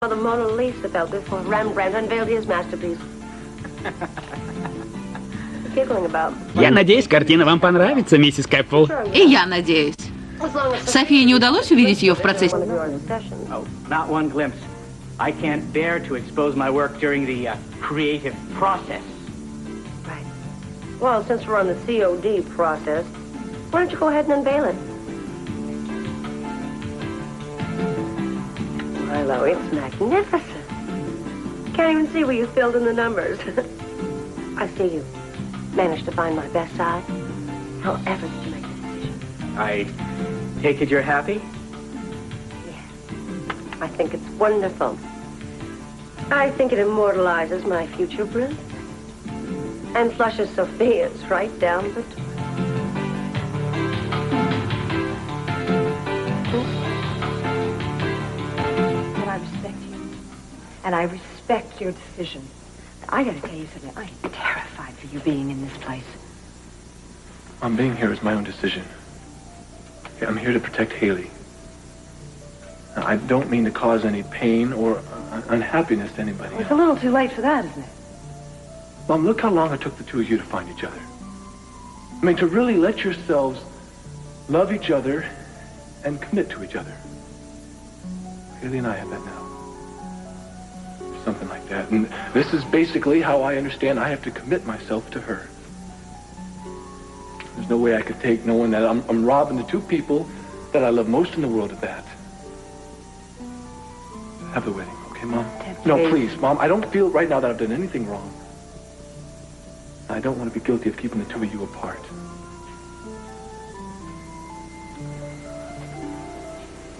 The Mona Lisa fell before Rembrandt unveiled his masterpiece. Giggling about. Я надеюсь, картина вам понравится, миссис Capwell. И я надеюсь. Софии не удалось увидеть ее в процессе? Oh, not one glimpse. I can't bear to expose my work during the creative process. Right. Well, since we're on the COD process, why don't you go ahead and unveil it? Milo, it's magnificent. Can't even see where you filled in the numbers. I see you managed to find my best side. However did you make the decision? I take it you're happy? Yes. I think it's wonderful. I think it immortalizes my future brilliance. And flushes Sophia's right down the door. But I respect you. And I respect your decision. I gotta tell you something. I am terrified for you being in this place. Mom, being here is my own decision. Okay, I'm here to protect Haley. Now, I don't mean to cause any pain or unhappiness to anybody Well, it's else. a little too late for that, isn't it? Mom, look how long it took the two of you to find each other. I mean, to really let yourselves love each other and commit to each other. Haley and I have that now. Something like that. And this is basically how I understand I have to commit myself to her. There's no way I could take knowing that I'm robbing the two people that I love most in the world of that. Have the wedding, okay, Mom? No, please, Mom. I don't feel right now that I've done anything wrong. I don't want to be guilty of keeping the two of you apart.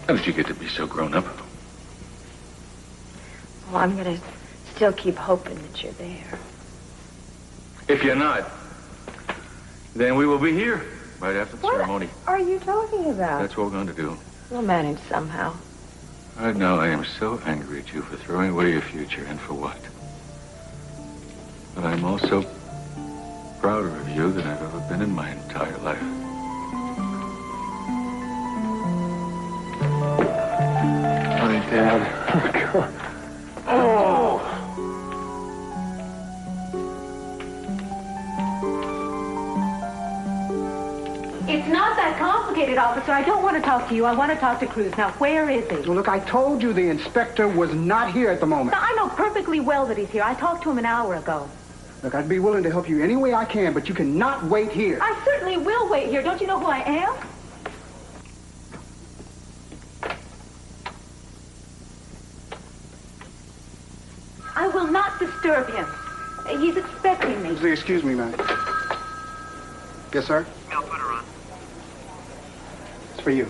How did you get to be so grown up? Well, I'm gonna still keep hoping that you're there. If you're not, then we will be here right after the ceremony. What are you talking about? That's what we're going to do. We'll manage somehow. Right now, I am so angry at you for throwing away your future, and for what? But I'm also prouder of you than I've ever been in my entire life. Honey, Dad. Come on. Oh. It's not that complicated, officer. I don't want to talk to you. I want to talk to Cruz. Now, where is he? Well, look, I told you the inspector was not here at the moment. Now, I know perfectly well that he's here. I talked to him an hour ago. Look, I'd be willing to help you any way I can, but you cannot wait here. I certainly will wait here. Don't you know who I am? I will not disturb him. He's expecting me. Excuse me, ma'am. Yes, sir? I'll put her on. It's for you.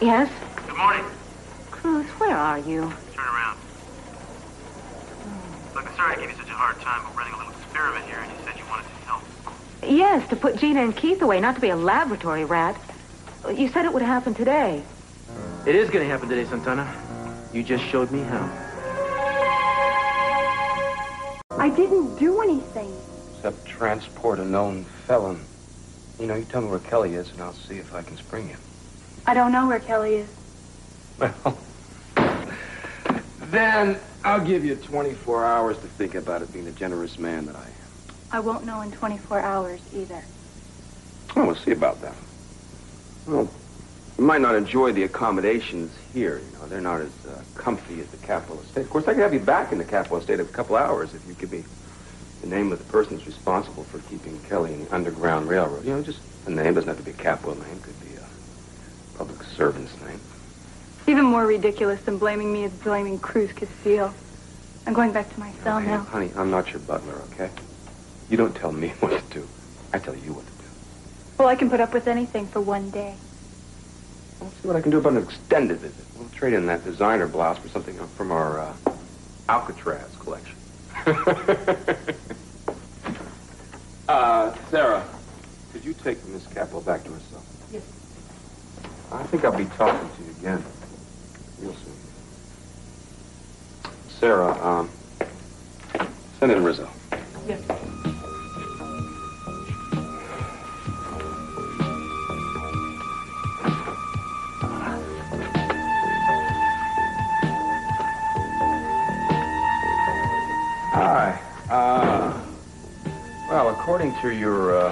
Yes? Good morning. Cruz, where are you? Turn around. Look, I'm sorry I gave you such a hard time. We're running a little experiment here, and you said you wanted to help. Yes, to put Gina and Keith away, not to be a laboratory rat. You said it would happen today. It is going to happen today, Santana. You just showed me how. I didn't do anything. Except transport a known felon. You know, you tell me where Kelly is, and I'll see if I can spring you. I don't know where Kelly is. Well, then I'll give you 24 hours to think about it, being the generous man that I am. I won't know in 24 hours either. Oh, we'll see about that. Well, you might not enjoy the accommodations here. You know, they're not as comfy as the Capwell estate. Of course, I could have you back in the Capwell estate in a couple hours if you give me the name of the person who's responsible for keeping Kelly in the Underground Railroad. You know, just a name. Doesn't have to be a Capwell name. Could be a public servant's name. Even more ridiculous than blaming me is blaming Cruz Castillo. I'm going back to my cell now. Honey, I'm not your butler, okay? You don't tell me what to do. I tell you what to do. Well, I can put up with anything for one day. I'll see what I can do about an extended visit. We'll trade in that designer blouse for something from our Alcatraz collection. Sarah, could you take Miss Capwell back to her cell? Yes. I think I'll be talking to you again. Real soon. Sarah, send in Rizzo. Yes. according to your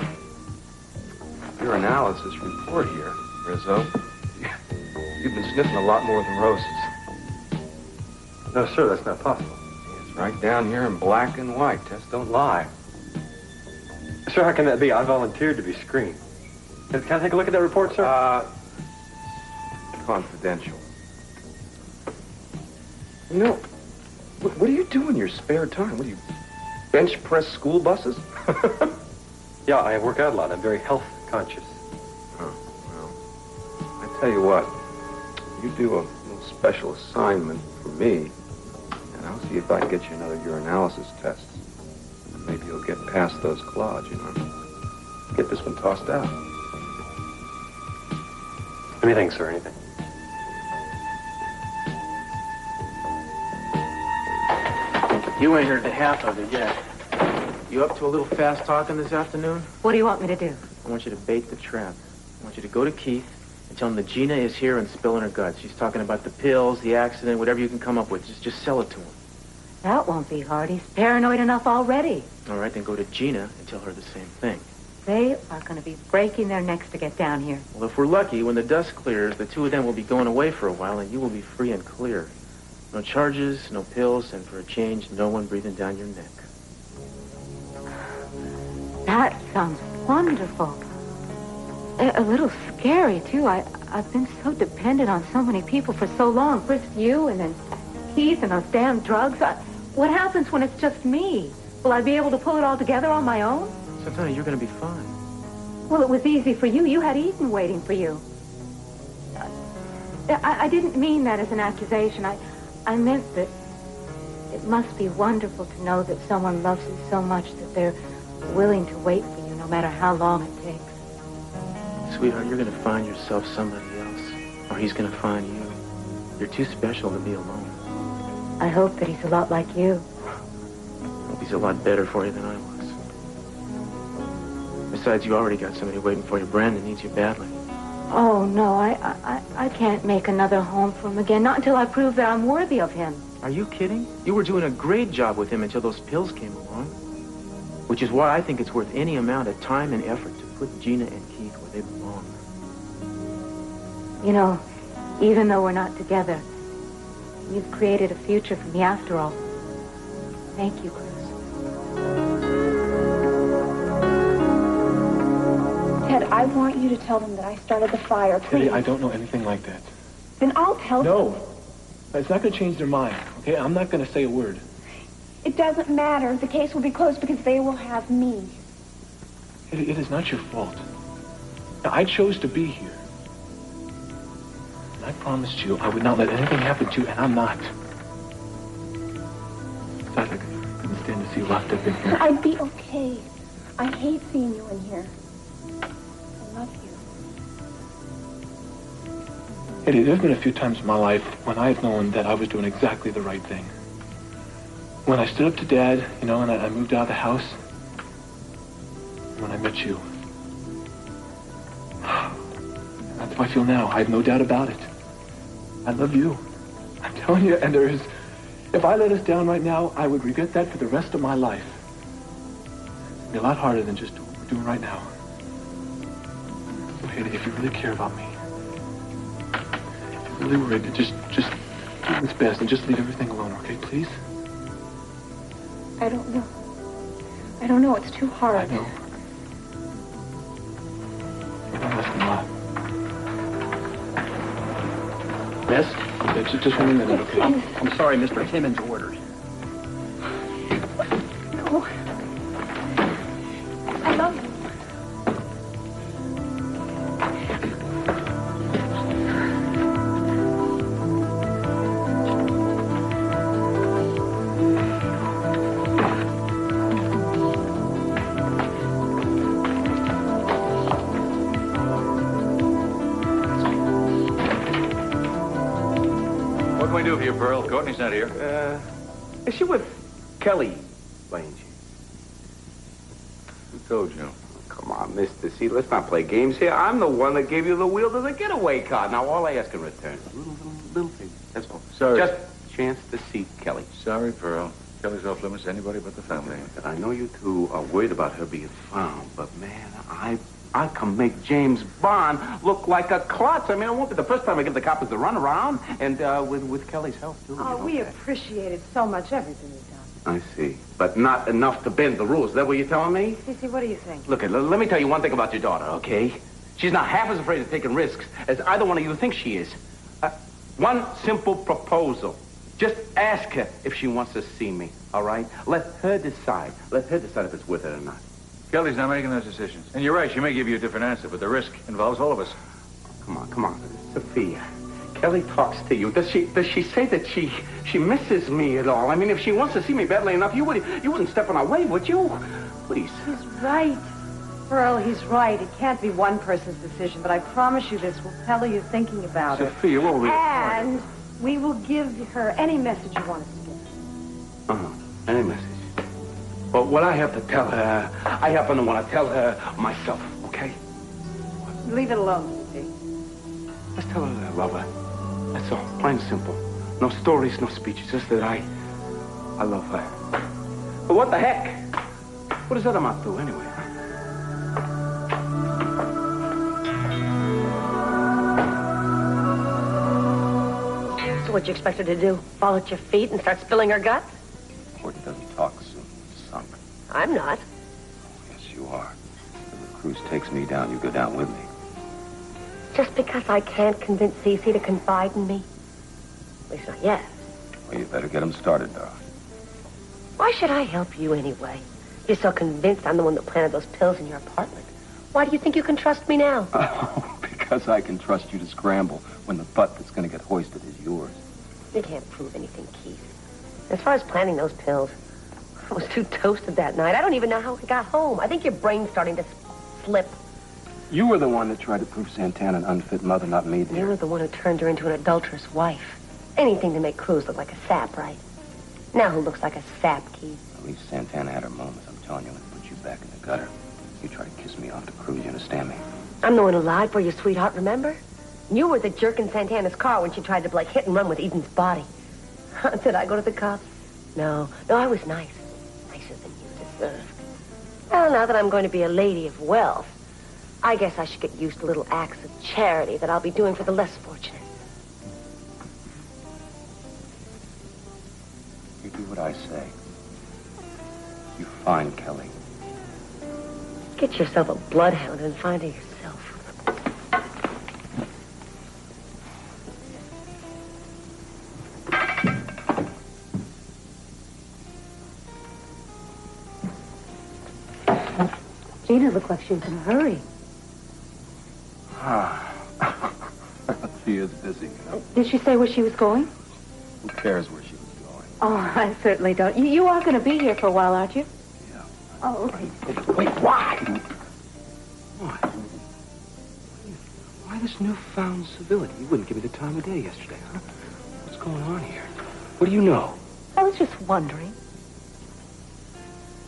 analysis report here, Rizzo, you've been sniffing a lot more than roses. No, sir, that's not possible. It's right down here in black and white. Tests don't lie. Sir, how can that be? I volunteered to be screened. Can I take a look at that report, sir? Confidential. No. What do you do in your spare time? What do you bench press school buses? Yeah, I work out a lot. I'm very health conscious. Oh, well, I tell you what. You do a little special assignment for me, and I'll see if I can get you another urinalysis test. Maybe you'll get past those claws, you know. Get this one tossed out. Anything, sir, anything. You ain't heard the half of it yet. You up to a little fast talking this afternoon? What do you want me to do? I want you to bait the trap. I want you to go to Keith and tell him that Gina is here and spilling her guts. She's talking about the pills, the accident, whatever you can come up with. Just sell it to him. That won't be hard. He's paranoid enough already. All right, then go to Gina and tell her the same thing. They are going to be breaking their necks to get down here. Well, if we're lucky, when the dust clears, the two of them will be going away for a while, and you will be free and clear. No charges, no pills, and for a change, no one breathing down your neck. That sounds wonderful. A little scary, too. I've been so dependent on so many people for so long. First you, and then Keith, and those damn drugs. What happens when it's just me? Will I be able to pull it all together on my own? Santana, you're going to be fine. Well, it was easy for you. You had Eden waiting for you. I didn't mean that as an accusation. I meant that it must be wonderful to know that someone loves you so much that they're willing to wait for you no matter how long it takes. Sweetheart, you're going to find yourself somebody else, or he's going to find you. You're too special to be alone. I hope that he's a lot like you. I hope he's a lot better for you than I was. Besides, you already got somebody waiting for you. Brandon needs you badly. Oh, no, I can't make another home for him again, not until I prove that I'm worthy of him. Are you kidding? You were doing a great job with him until those pills came along. Which is why I think it's worth any amount of time and effort to put Gina and Keith where they belong. You know, even though we're not together, you've created a future for me after all. Thank you, Cruz. Ted, I want you to tell them that I started the fire, please. Teddy, I don't know anything like that. Then I'll tell them. No. It's not going to change their mind, okay? I'm not going to say a word. It doesn't matter. The case will be closed because they will have me. It is not your fault. Now, I chose to be here. And I promised you I would not let anything happen to you, and I'm not. Besides, I couldn't stand to see you locked up in here. I'd be okay. I hate seeing you in here. I love you. Eddie, there's been a few times in my life when I've known that I was doing exactly the right thing. When I stood up to Dad, you know, and I moved out of the house. When I met you. That's how I feel now. I have no doubt about it. I love you. I'm telling you, and if I let us down right now, I would regret that for the rest of my life. It'd be a lot harder than just what we're doing right now. So, Eddie, if you really care about me, if you're really worried, then just do what's best and just leave everything alone, okay, please? I don't know. I don't know. It's too hard. I know. I'm asking a lot. Yes? Just 1 minute, okay? I'm sorry, Mr. Timmons' orders. No. I love you. Pearl, Courtney's not here. Is she with Kelly, by any chance? Who told you? Come on, Mr. C, let's not play games here. I'm the one that gave you the wheel to the getaway car. Now, all I ask in return is a little thing. That's all. Sorry. Just a chance to see Kelly. Sorry, Pearl. Kelly's off limits to anybody but the family. I know you two are worried about her being found, but man, I can make James Bond look like a klutz. I mean, it won't be the first time I give the coppers the runaround, and with Kelly's help, too. Oh, we appreciated so much everything you've done. I see. But not enough to bend the rules. Is that what you're telling me? C.C., what do you think? Look, let me tell you one thing about your daughter, okay? She's not half as afraid of taking risks as either one of you think she is. One simple proposal. Just ask her if she wants to see me, all right? Let her decide. Let her decide if it's worth it or not. Kelly's not making those decisions. And you're right, she may give you a different answer, but the risk involves all of us. Come on. Sophia, Kelly talks to you. Does she say that she misses me at all? I mean, if she wants to see me badly enough, you wouldn't step on her way, would you? Please. He's right. Pearl, he's right. It can't be one person's decision, but I promise you this. We'll tell her you're thinking about it. Sophia, what will we... And we will give her any message you want us to give her. Any message. But what I have to tell her, I happen to want to tell her myself, okay? Leave it alone, C.C. Just tell her that I love her. That's all. Plain and simple. No stories, no speeches. Just that I love her. But what the heck? What does that amount to, anyway? So what you expect her to do? Fall at your feet and start spilling her guts? Courtney doesn't talk soon. Sunk. I'm not. Yes, you are. If the cruise takes me down, you go down with me. Just because I can't convince C.C. to confide in me? At least not yet. Well, you better get him started, darling. Why should I help you anyway? You're so convinced I'm the one that planted those pills in your apartment. Why do you think you can trust me now? Oh, because I can trust you to scramble when the butt that's going to get hoisted is yours. You can't prove anything, Keith. As far as planting those pills, I was too toasted that night. I don't even know how I got home. I think your brain's starting to slip. You were the one that tried to prove Santana an unfit mother, not me, dear. You were the one who turned her into an adulterous wife. Anything to make Cruz look like a sap, right? Now who looks like a sap, Keith? At least Santana had her moments. I'm telling you, and put you back in the gutter. You try to kiss me off to Cruz, you understand me? I'm the one who lied for you, sweetheart, remember? You were the jerk in Santana's car when she tried to, hit and run with Eden's body. Did I go to the cops? No, I was nice. Nicer than you deserved. Well, now that I'm going to be a lady of wealth, I guess I should get used to little acts of charity that I'll be doing for the less fortunate. You do what I say. You find Kelly. Get yourself a bloodhound and find her yourself. Gina looked like she was in a hurry. She is busy, you know. Did she say where she was going? Who cares where she was going? Oh, I certainly don't. You are going to be here for a while, aren't you? Yeah. Oh, okay. Wait, why? Why this newfound civility? You wouldn't give me the time of day yesterday, huh? What's going on here? What do you know? I was just wondering.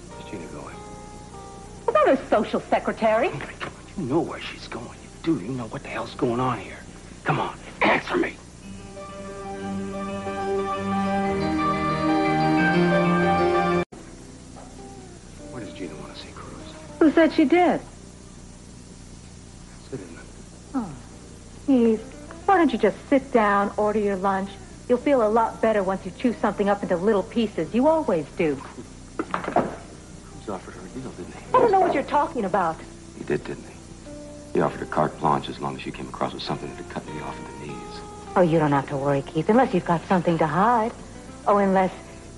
Where's Gina going? Was that her social secretary? You know where she's going. You do. You know what the hell's going on here. Come on, answer me. Where does Gina want to see Cruz? Who said she did? That's it, isn't it? Oh, Keith, why don't you just sit down, order your lunch? You'll feel a lot better once you chew something up into little pieces. You always do. Cruz offered her a deal, didn't he? I don't know what you're talking about. He did, didn't he? He offered her carte blanche as long as she came across with something that cut me off at the knees. Oh, you don't have to worry, Keith, unless you've got something to hide. Oh, unless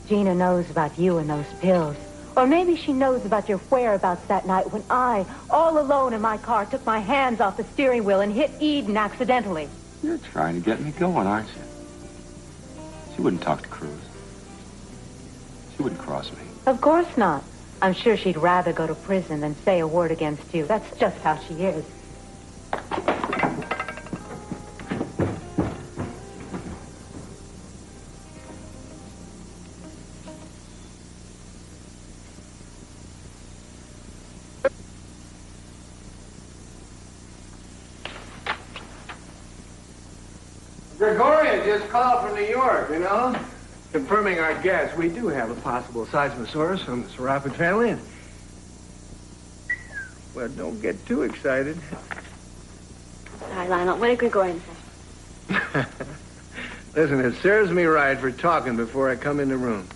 Gina knows about you and those pills. Or maybe she knows about your whereabouts that night when I, all alone in my car, took my hands off the steering wheel and hit Eden accidentally. You're trying to get me going, aren't you? She wouldn't talk to Cruz. She wouldn't cross me. Of course not. I'm sure she'd rather go to prison than say a word against you. That's just how she is. Gregorian just called from New York, you know? Confirming our guess, we do have a possible seismosaurus from the sauropod family. And... well, don't get too excited. Sorry, Lionel. What did Gregorian say? Listen, it serves me right for talking before I come in the room.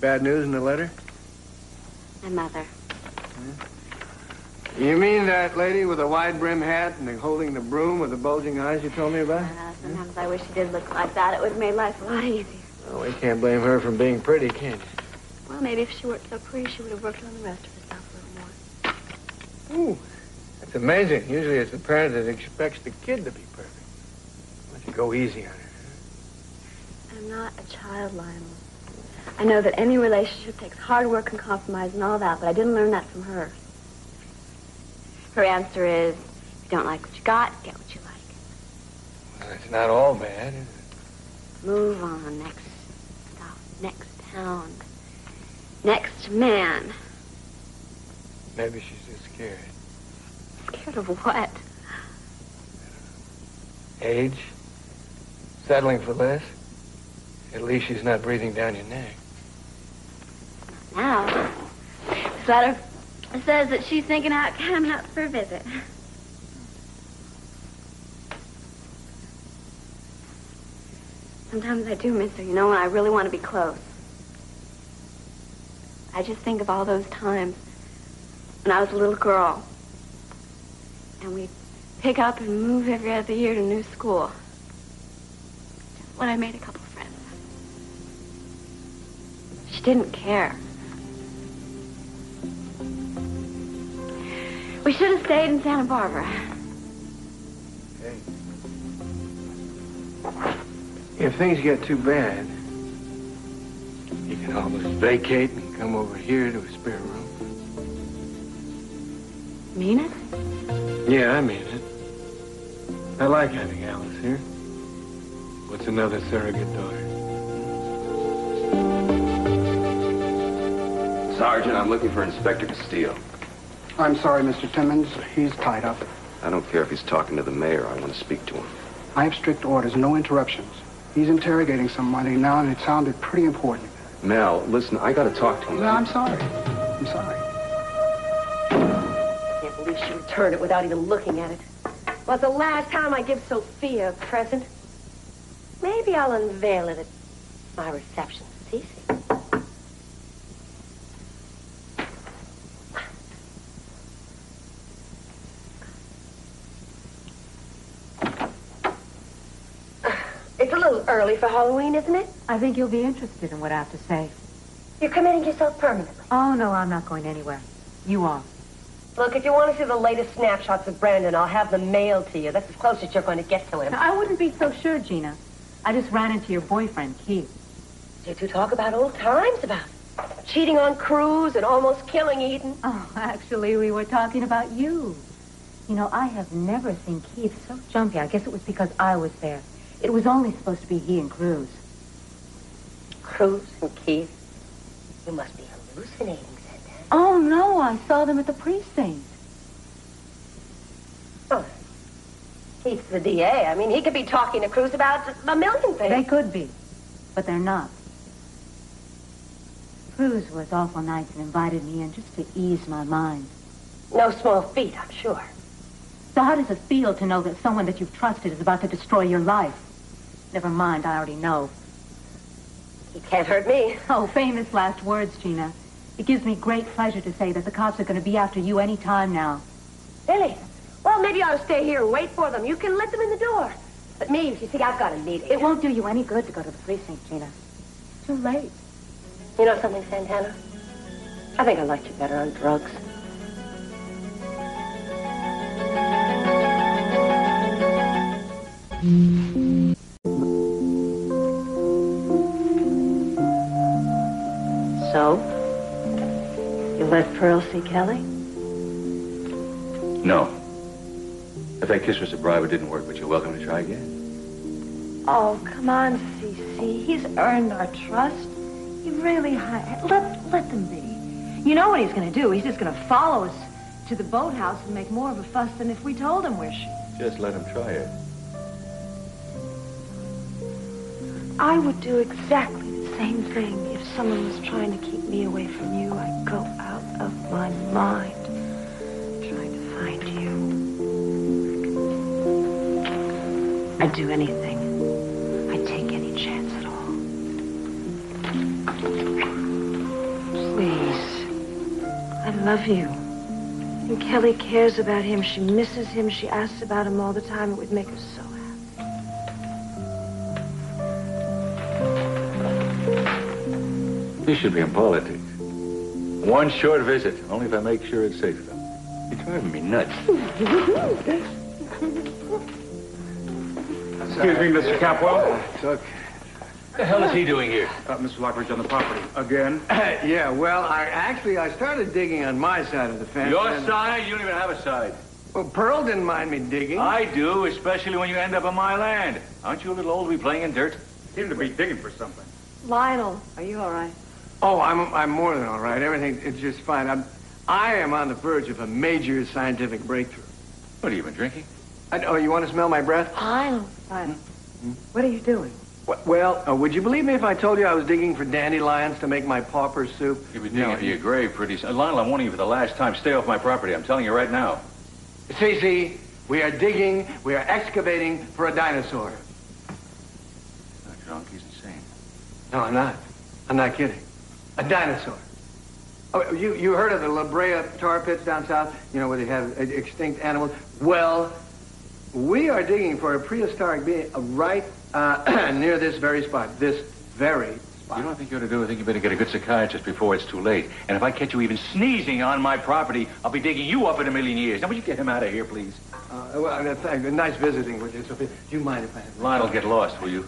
Bad news in the letter? My mother. You mean that lady with the wide brim hat and holding the broom with the bulging eyes you told me about? Sometimes I wish she did look like that. It would have made life a lot easier. Well, we can't blame her for being pretty, can you? Well, maybe if she weren't so pretty, she would have worked on the rest of herself a little more. Ooh, that's amazing. Usually it's the parent that expects the kid to be perfect. Why don't you go easy on her? I'm not a child, Lionel. I know that any relationship takes hard work and compromise and all that, but I didn't learn that from her. Her answer is, if you don't like what you got, get what you like. Well, it's not all bad, is it? Move on. Next stop. Next town. Next man. Maybe she's just scared. Scared of what? Age? Settling for less? At least she's not breathing down your neck. Now, this letter says that she's thinking out coming up for a visit. Sometimes I do miss her, you know, when I really want to be close. I just think of all those times when I was a little girl. And we'd pick up and move every other year to new school. Just when I made a couple friends. She didn't care. We should have stayed in Santa Barbara. Hey. If things get too bad, you can always vacate and come over here to a spare room. Mean it? Yeah, I mean it. I like having Alice here. What's another surrogate daughter? Sergeant, I'm looking for Inspector Castile. I'm sorry, Mr. Timmons. He's tied up. I don't care if he's talking to the mayor. I want to speak to him. I have strict orders, no interruptions. He's interrogating somebody now, and it sounded pretty important. Mel, listen, I got to talk to him. No, I'm sorry. I'm sorry. I can't believe she returned it without even looking at it. Well, it's the last time I give Sophia a present. Maybe I'll unveil it at my reception, C.C. It's a little early for Halloween, isn't it? I think you'll be interested in what I have to say. You're committing yourself permanently. Oh, no, I'm not going anywhere. You are. Look, if you want to see the latest snapshots of Brandon, I'll have them mailed to you. That's as close as you're going to get to him. Now, I wouldn't be so sure, Gina. I just ran into your boyfriend, Keith. You two talk about old times, about cheating on Cruz and almost killing Eden. Oh, actually, we were talking about you. You know, I have never seen Keith so jumpy. I guess it was because I was there. It was only supposed to be he and Cruz. Cruz and Keith? You must be hallucinating, Santana. Oh, no, I saw them at the precinct. Oh, Keith's the DA. I mean, he could be talking to Cruz about a million things. They could be, but they're not. Cruz was awful nice and invited me in just to ease my mind. No small feat, I'm sure. So how does it feel to know that someone that you've trusted is about to destroy your life? Never mind, I already know. He can't hurt me. Oh, famous last words, Gina. It gives me great pleasure to say that the cops are going to be after you any time now. Really? Well, maybe you ought to stay here and wait for them. You can let them in the door. But me, you see, I've got a meeting. It won't do you any good to go to the precinct, Gina. It's too late. You know something, Santana? I think I liked you better on drugs. So, you let Pearl see Kelly? No. If that kiss was a bribe, it didn't work, but you're welcome to try again. Oh, come on, C.C. He's earned our trust. He really let them be. You know what he's going to do. He's just going to follow us to the boathouse and make more of a fuss than if we told him we're Just let him try it. I would do exactly the same thing if someone was trying to keep me away from you. I'd go out of my mind trying to find you. I'd do anything. I'd take any chance at all. Please. I love you. And Kelly cares about him. She misses him. She asks about him all the time. It would make her so happy. You should be in politics. One short visit, only if I make sure it's safe, though. You're driving me nuts. Excuse me, Mr. Capwell. It's okay. What the hell is he doing here? Mr. Lockridge on the property. Again? Yeah, well, I started digging on my side of the fence. Your side? You don't even have a side. Well, Pearl didn't mind me digging. I do, especially when you end up on my land. Aren't you a little old to be playing in dirt? Seem to be digging for something. Lionel, are you all right? Oh, I'm more than all right. Everything is just fine. I am on the verge of a major scientific breakthrough. What, have you been drinking? Oh, you want to smell my breath? Lionel. What are you doing? Well, would you believe me if I told you I was digging for dandelions to make my pauper soup? You'll be digging for your grave pretty soon. Lionel, I'm warning you for the last time. Stay off my property. I'm telling you right now. C.C., we are digging, we are excavating for a dinosaur. He's not drunk. He's insane. No, I'm not. I'm not kidding. A dinosaur. Oh, you heard of the La Brea tar pits down south? You know, where they have extinct animals? Well, we are digging for a prehistoric being right near this very spot. This very spot. You know what I think you ought to do? I think you better get a good psychiatrist before it's too late. And if I catch you even sneezing on my property, I'll be digging you up in a million years. Now, would you get him out of here, please? Well, thanks. Nice visiting with you, Sophia. Do you mind if I have... Lionel, get lost, will you?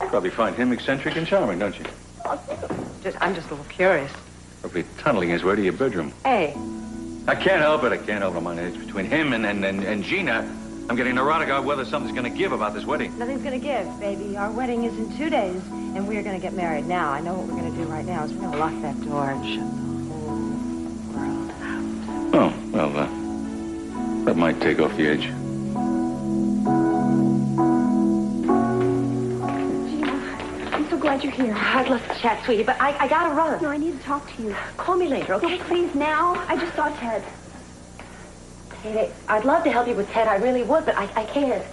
You probably find him eccentric and charming, don't you? I'm just a little curious. Probably tunneling his way to your bedroom. Hey. I can't help it. I can't help it. I'm on edge between him and Gina. I'm getting neurotic about whether something's going to give about this wedding. Nothing's going to give, baby. Our wedding is in 2 days, and we're going to get married now. I know what we're going to do right now is we're going to lock that door and shut the whole world out. Oh, well, that might take off the edge. Glad you're here. I'd love to chat, sweetie, but I gotta run. No, I need to talk to you. Call me later, okay? No, please, now. I just saw Ted. Hey, I'd love to help you with Ted. I really would, but I can't.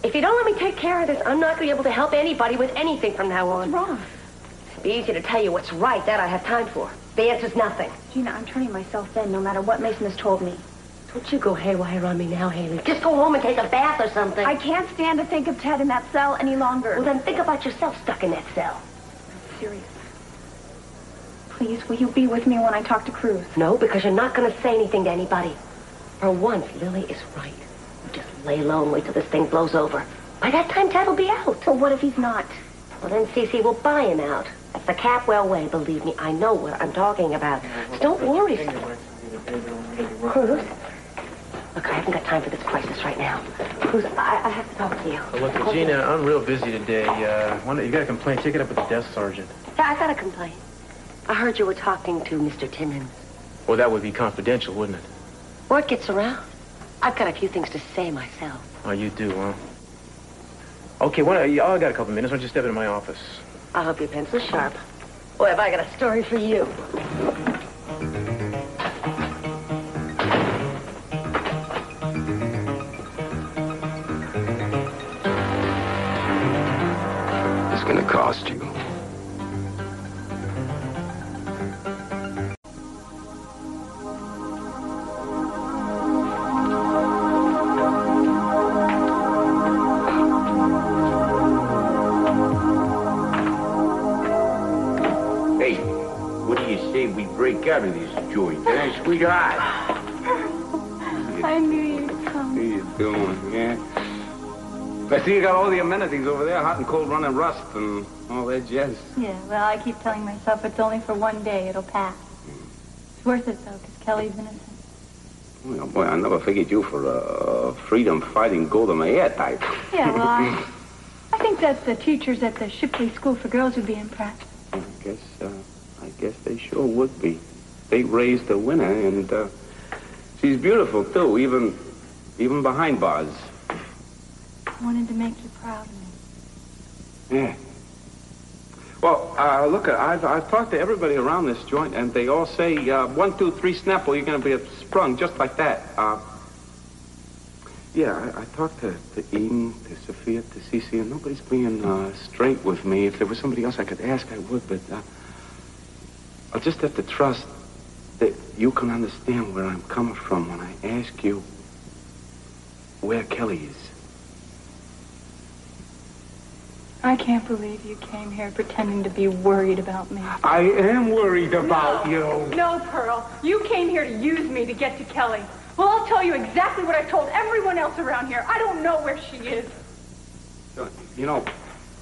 If you don't let me take care of this, I'm not gonna be able to help anybody with anything from now on. What's wrong? It'd be easy to tell you what's right. That I have time for. The answer's nothing. Gina, I'm turning myself in no matter what Mason has told me. Don't you go haywire on me now, Haley. Just go home and take a bath or something. I can't stand to think of Ted in that cell any longer. Well, then think about yourself stuck in that cell. I'm serious. Please, will you be with me when I talk to Cruz? No, because you're not going to say anything to anybody. For once, Lily is right. You just lay low and wait till this thing blows over. By that time, Ted will be out. Well, what if he's not? Well, then C.C. will buy him out. That's the Capwell way, believe me. I know what I'm talking about. So don't worry. Cruz? Look, I haven't got time for this crisis right now. Cruz, I have to talk to you. Well, look, Gina, I'm real busy today. You got a complaint? Take it up with the desk sergeant. Yeah, I got a complaint. I heard you were talking to Mr. Timmons. Well, that would be confidential, wouldn't it? Word gets around. I've got a few things to say myself. Oh, you do, huh? Okay, I got a couple minutes. Why don't you step into my office? I hope your pencil's sharp. Boy, have I got a story for you. It's going to cost you. Break out of this joint, eh, sweetheart? I knew you'd come. How you doing, yeah? I see you got all the amenities over there, hot and cold running rust and all that jazz. Yeah, well, I keep telling myself it's only for one day. It'll pass. It's worth it, though, because Kelly's innocent. Well, boy, I never figured you for a freedom-fighting Golda Meir type. Yeah, well, I think that the teachers at the Shipley School for Girls would be impressed. I guess they sure would be. They raised a winner, and she's beautiful, too. even behind bars. I wanted to make you proud of me. Yeah. Well, look, I've talked to everybody around this joint, and they all say, 1, 2, 3, Snapple, you're going to be sprung just like that. Yeah, I talked to Eden, to Sophia, to C.C., and nobody's being straight with me. If there was somebody else I could ask, I would, but I'll just have to trust that you can understand where I'm coming from when I ask you where Kelly is. I can't believe you came here pretending to be worried about me. I am worried about you. No, Pearl. You came here to use me to get to Kelly. Well, I'll tell you exactly what I've told everyone else around here. I don't know where she is. You know,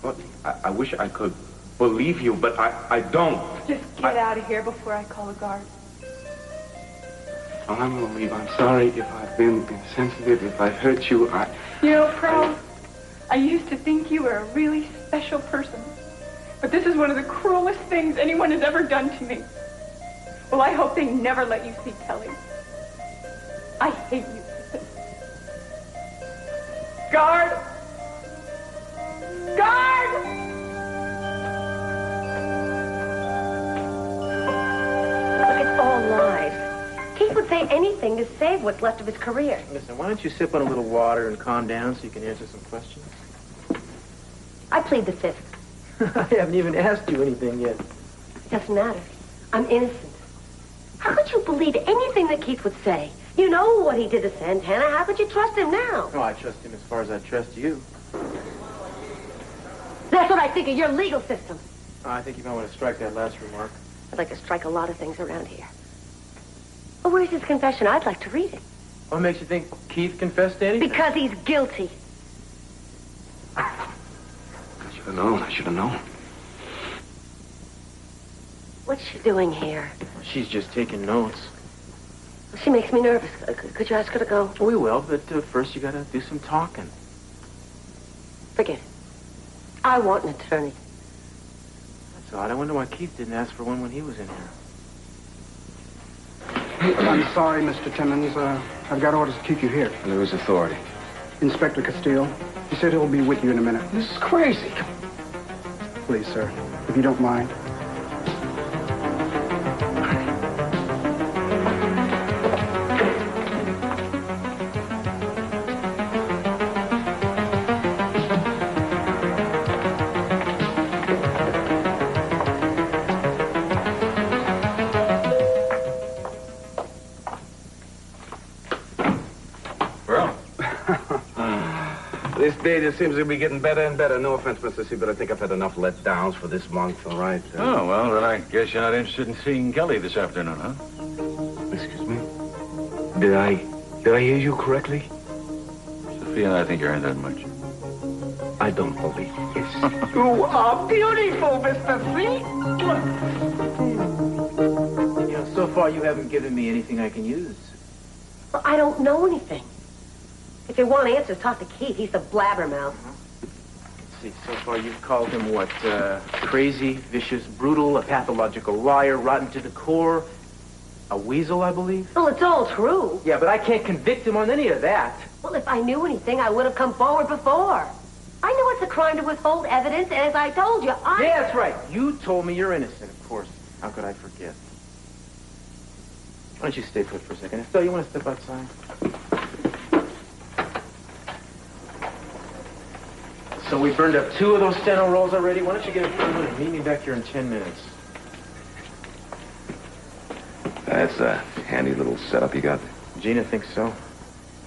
look, I wish I could believe you, but I don't. Just get out of here before I call a guard. Well, I'm going to leave. I'm sorry if I've been insensitive, if I've hurt you. You know, Pearl, I used to think you were a really special person. But this is one of the cruelest things anyone has ever done to me. Well, I hope they never let you see Kelly. I hate you. Guard! Guard! Look, it's all lies. Keith would say anything to save what's left of his career. Listen, why don't you sip on a little water and calm down so you can answer some questions? I plead the fifth. I haven't even asked you anything yet. It doesn't matter. I'm innocent. How could you believe anything that Keith would say? You know what he did to Santana. How could you trust him now? Oh, I trust him as far as I trust you. That's what I think of your legal system. Oh, I think you might want to strike that last remark. I'd like to strike a lot of things around here. Well, where's his confession? I'd like to read it. What makes you think Keith confessed to anything? Because he's guilty. I should have known. What's she doing here? She's just taking notes. She makes me nervous. Could you ask her to go? We will, but first you gotta do some talking. Forget it. I want an attorney. That's odd. I wonder why Keith didn't ask for one when he was in here. I'm sorry, Mr. Timmons. I've got orders to keep you here. Under whose authority? Inspector Castile. He said he'll be with you in a minute. This is crazy. Please, sir, if you don't mind. This day just seems to be getting better and better. No offense, Mr. C, but I think I've had enough letdowns for this month, all right? Oh, well, then I guess you're not interested in seeing Kelly this afternoon, huh? Excuse me? Did I hear you correctly? Sophia and I think you're in that much. I don't believe this. You are beautiful, Mr. C. You know, so far you haven't given me anything I can use. Well, I don't know anything. If you want answers, talk to Keith. He's the blabbermouth. Let's see, so far you've called him what? Crazy, vicious, brutal, a pathological liar, rotten to the core, a weasel, I believe? Well, it's all true. Yeah, but I can't convict him on any of that. Well, if I knew anything, I would have come forward before. I know it's a crime to withhold evidence, and as I told you, Yeah, that's right. You told me you're innocent, of course. How could I forget? Why don't you stay put for a second? Estelle, you want to step outside? So we burned up 2 of those steno rolls already. Why don't you get a third one and meet me back here in 10 minutes? That's a handy little setup you got there. Gina thinks so.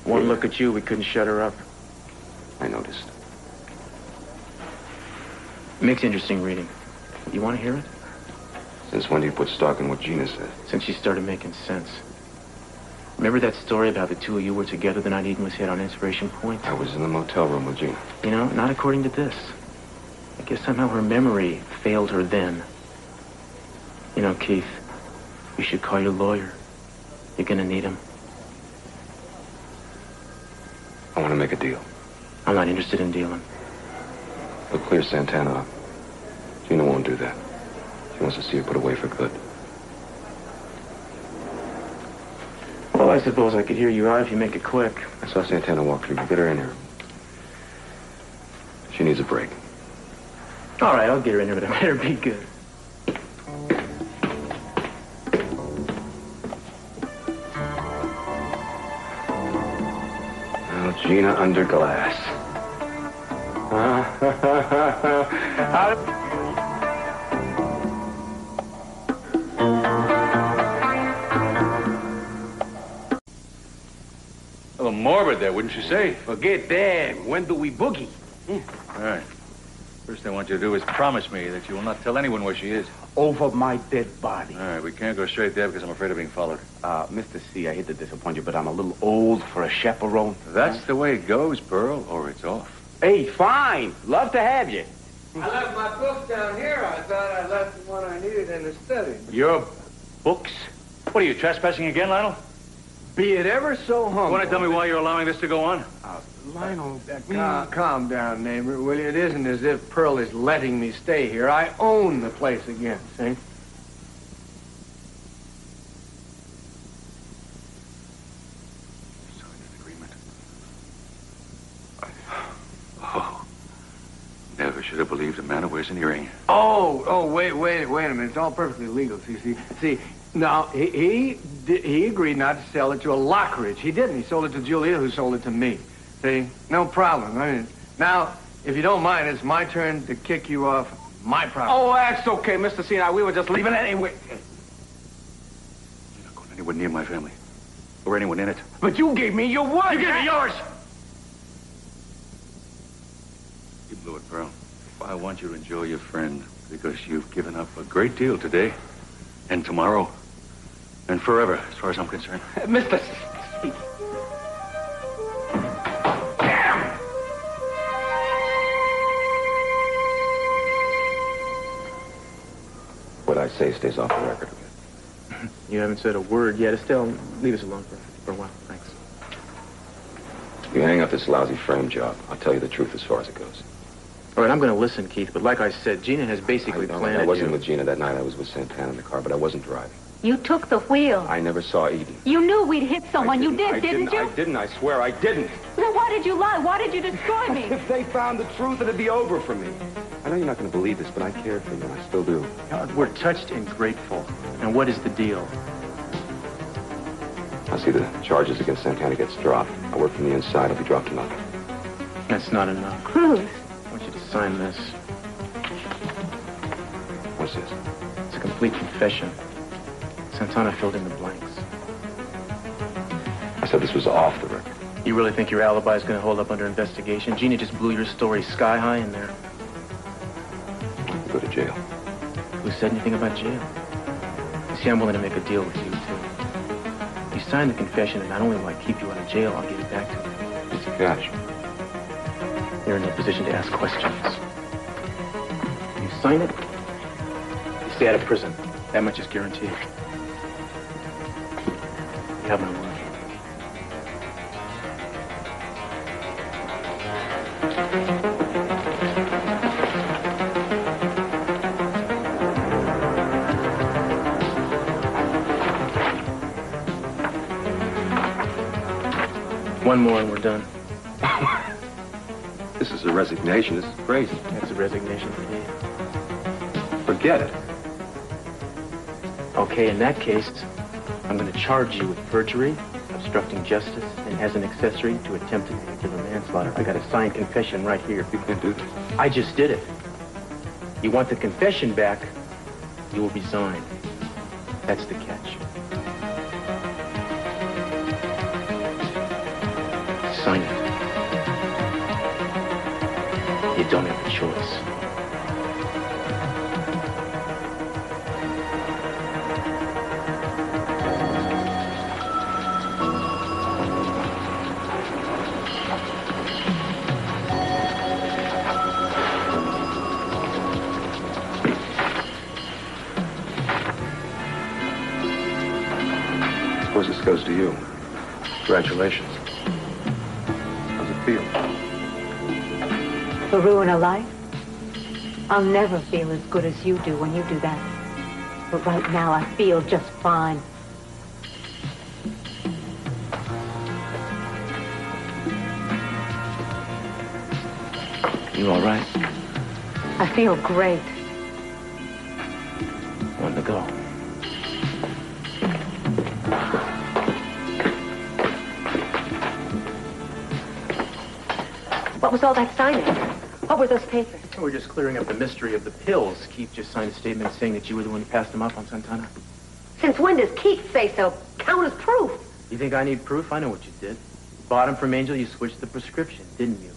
One look at you, we couldn't shut her up. I noticed. Makes interesting reading. You want to hear it? Since when do you put stock in what Gina said? Since she started making sense. Remember that story about the 2 of you were together the night Eden was hit on Inspiration Point? I was in the motel room with Gina. You know, not according to this. I guess somehow her memory failed her then. You know, Keith, you should call your lawyer. You're gonna need him. I want to make a deal. I'm not interested in dealing. We'll clear Santana up. Gina won't do that. She wants to see her put away for good. Well, I suppose I could hear you out if you make it quick. I saw Santana walk through. Get her in here. She needs a break. All right, I'll get her in here, but it better be good. Well, Gina under glass. A little morbid there, wouldn't you say? Forget that. When do we boogie? All right. First I want you to do is promise me that you will not tell anyone where she is. Over my dead body. All right, we can't go straight there because I'm afraid of being followed. Mr. C, I hate to disappoint you, but I'm a little old for a chaperone. That's the way it goes, Pearl, or it's off. Hey, fine. Love to have you. I left my book down here. I thought I left the one I needed in the study. Your books? What are you, trespassing again, Lionel? Be it ever so humble. You want to tell me why you're allowing this to go on? Lionel, calm down, neighbor, will you? It isn't as if Pearl is letting me stay here. I own the place again, see? Oh, never should have believed a man who wears an earring. Wait a minute. It's all perfectly legal, C.C. See, now, he agreed not to sell it to a Lockridge. He didn't. He sold it to Julia, who sold it to me. See? No problem. I mean, now, if you don't mind, it's my turn to kick you off my property. Oh, that's okay, Mr. C. Now, we were just leaving it anyway. You're not going anywhere near my family. Or anyone in it. But you gave me your word. You gave me yours! You blew it, Pearl. I want you to enjoy your friend because you've given up a great deal today and tomorrow and forever, as far as I'm concerned. Mr. C. What I say stays off the record. You haven't said a word yet. Estelle, leave us alone for a while. Thanks. You hang up this lousy frame job. I'll tell you the truth as far as it goes. All right, I'm going to listen, Keith, but like I said, Gina has basically planted I wasn't you. with Gina that night. I was with Santana in the car, but I wasn't driving. You took the wheel. I never saw Eden. You knew we'd hit someone. You didn't you? I didn't. I swear I didn't. Then why did you lie? Why did you destroy me? If they found the truth, it'd be over for me. I know you're not going to believe this, but I cared for you, and I still do. We're touched and grateful. And what is the deal? I'll see the charges against Santana gets dropped. I work from the inside. I'll be dropped enough. That's not enough. Cruz. I want you to sign this. What's this? It's a complete confession. Santana filled in the blanks. I said this was off the record. You really think your alibi is going to hold up under investigation? Gina just blew your story sky high in there. You go to jail. Who said anything about jail? You see, I'm willing to make a deal with you, too. You sign the confession, and not only will I keep you out of jail, I'll give it back to you. It's cash. You're in no position to ask questions. You sign it, you stay out of prison. That much is guaranteed. You have my word. One more and we're done. This is a resignation. This is crazy. That's a resignation for me. Forget it. Okay, in that case, I'm going to charge you with perjury, obstructing justice, and as an accessory to attempted vehicular manslaughter. I got a signed confession right here. You can't do this. I just did it. You want the confession back, you will resign. That's the catch. Sign it. You don't have a choice. Suppose this goes to you. Congratulations. How's it feel? To ruin a life? I'll never feel as good as you do when you do that. But right now, I feel just fine. You all right? I feel great. When to go? What was all that signing? What were those papers? We're just clearing up the mystery of the pills. Keith just signed a statement saying that you were the one who passed them up on Santana. Since when does Keith say so? Count as proof. You think I need proof? I know what you did. Bought him from Angel, you switched the prescription, didn't you?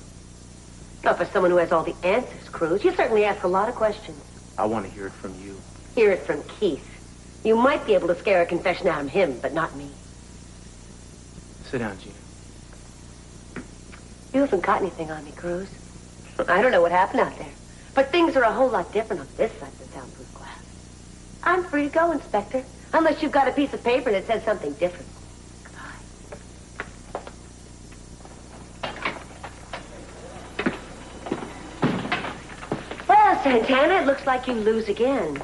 Not for someone who has all the answers, Cruz. You certainly ask a lot of questions. I want to hear it from you. Hear it from Keith. You might be able to scare a confession out of him, but not me. Sit down, Gina. You haven't got anything on me, Cruz. I don't know what happened out there, but things are a whole lot different on this side of the soundproof glass. I'm free to go, Inspector, unless you've got a piece of paper that says something different. Well, Santana, it looks like you lose again.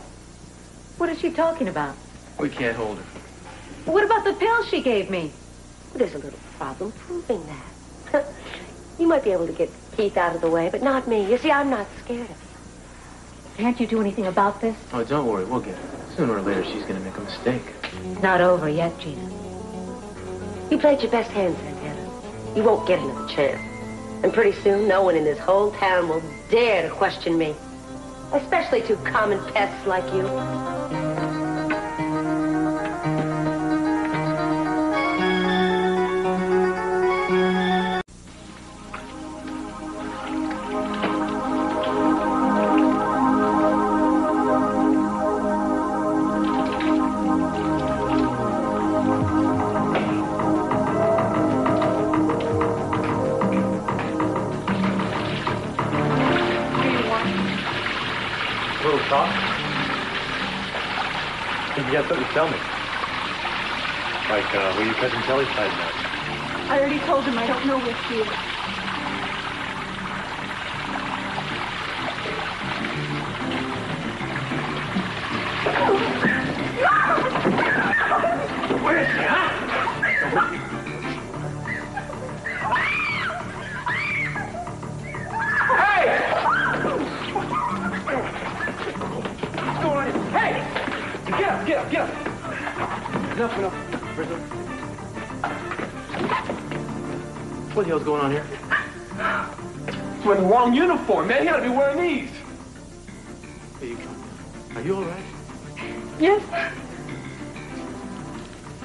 What is she talking about? We can't hold her. What about the pills she gave me? There's a little problem proving that. You might be able to get Keith out of the way, but not me. You see, I'm not scared of you. Can't you do anything about this? Oh, don't worry, we'll get her. Sooner or later, she's going to make a mistake. It's not over yet, Gina. You played your best hand, Santana. You won't get another chance. And pretty soon, no one in this whole town will dare to question me. Especially two common pests like you. You got something to tell me. Like, where your cousin Kelly's hiding out. I already told him I don't know where she is. Where is she, huh? Get up! Enough, Rizzo. What the hell's going on here? He's wearing the wrong uniform, man. He ought to be wearing these. Here you come. Are you all right? Yes.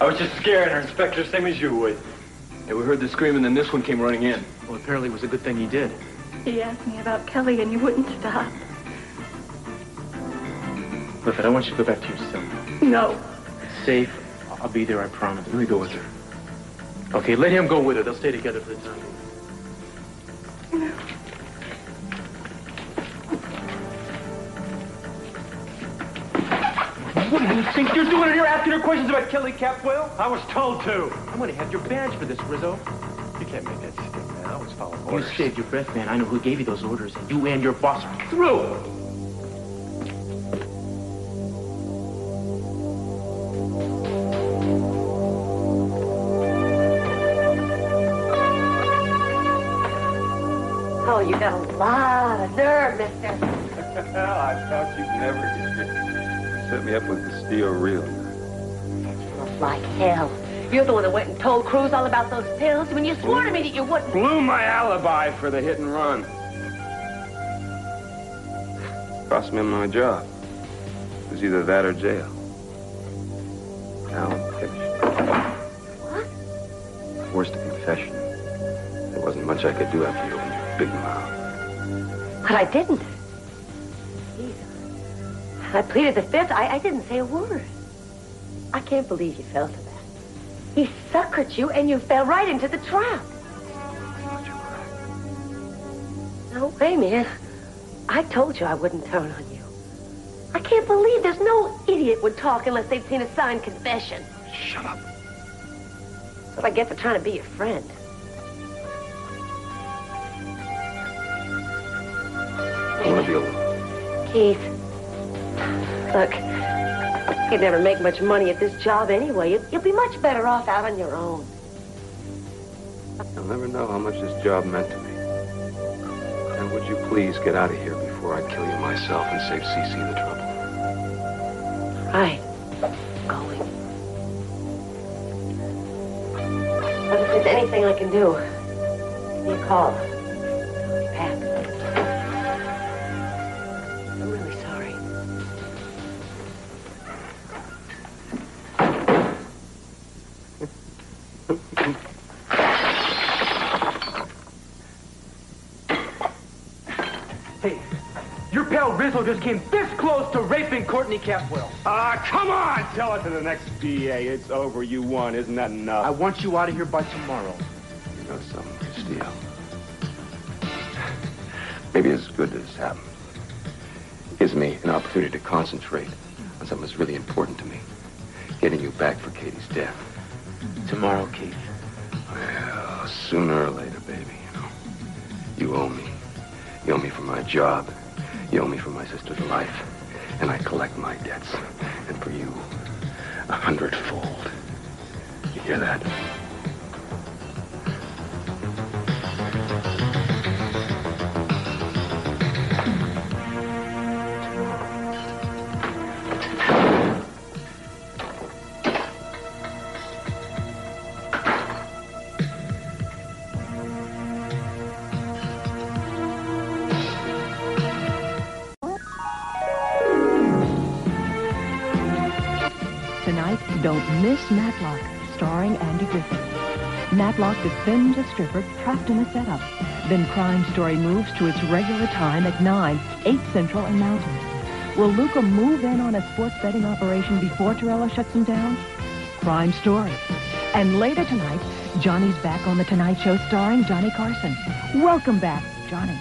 I was just scaring her, Inspector, same as you would. Yeah, we heard the scream, and then this one came running in. Well, apparently it was a good thing he did. He asked me about Kelly, and you wouldn't stop. Look, I don't want you to go back to your cell. No. It's safe. I'll be there, I promise. Let me go with her. Okay, let him go with her. They'll stay together for the time being. What do you think you're doing here asking her questions about Kelly Capwell? I was told to. I'm gonna have your badge for this, Rizzo. You can't make that stick, man. I was following You orders. saved your breath, man. I know who gave you those orders, and you and your boss are through. Oh, you got a lot of nerve, mister. I thought you'd never get it. Set me up with the steel reel. Looks like hell. You're the one that went and told Cruz all about those pills when you swore to me that you wouldn't. Blew my alibi for the hit and run. Cost me my job. It was either that or jail. Now I'm finished. What? Forced a confession. There wasn't much I could do after you opened your big mouth. But I didn't. I pleaded the fifth. I didn't say a word. I can't believe you fell for that. He suckered you, and you fell right into the trap. No way, man. I told you I wouldn't turn on you. I can't believe there's no idiot would talk unless they'd seen a signed confession. Shut up. That's what I get for trying to be your friend. I want to deal with it. Keith, look, you'd never make much money at this job anyway. You'll be much better off out on your own. You'll never know how much this job meant to me. And would you please get out of here before I kill you myself and save C.C. the trouble? Right. Going. But if there's anything I can do, give me a call. I'll be back. I'm really sorry. Hey, your pal Rizzo just came this close to raping Courtney Capwell. Come on! Tell it to the next DA. It's over. You won. Isn't that enough? I want you out of here by tomorrow. You know something, Castillo? Maybe as good as happened. It gives me an opportunity to concentrate on something that's really important to me. Getting you back for Katie's death. Tomorrow, Keith. Well, sooner or later, baby, you know. You owe me. You owe me for my job. You owe me for my sister's life. And I collect my debts. And for you, 100-fold. You hear that? Tonight, don't miss Matlock, starring Andy Griffith. Matlock defends a stripper trapped in a setup. Then Crime Story moves to its regular time at 9, 8 Central and Mountain. Will Luca move in on a sports betting operation before Torello shuts him down? Crime Story. And later tonight, Johnny's back on The Tonight Show starring Johnny Carson. Welcome back, Johnny.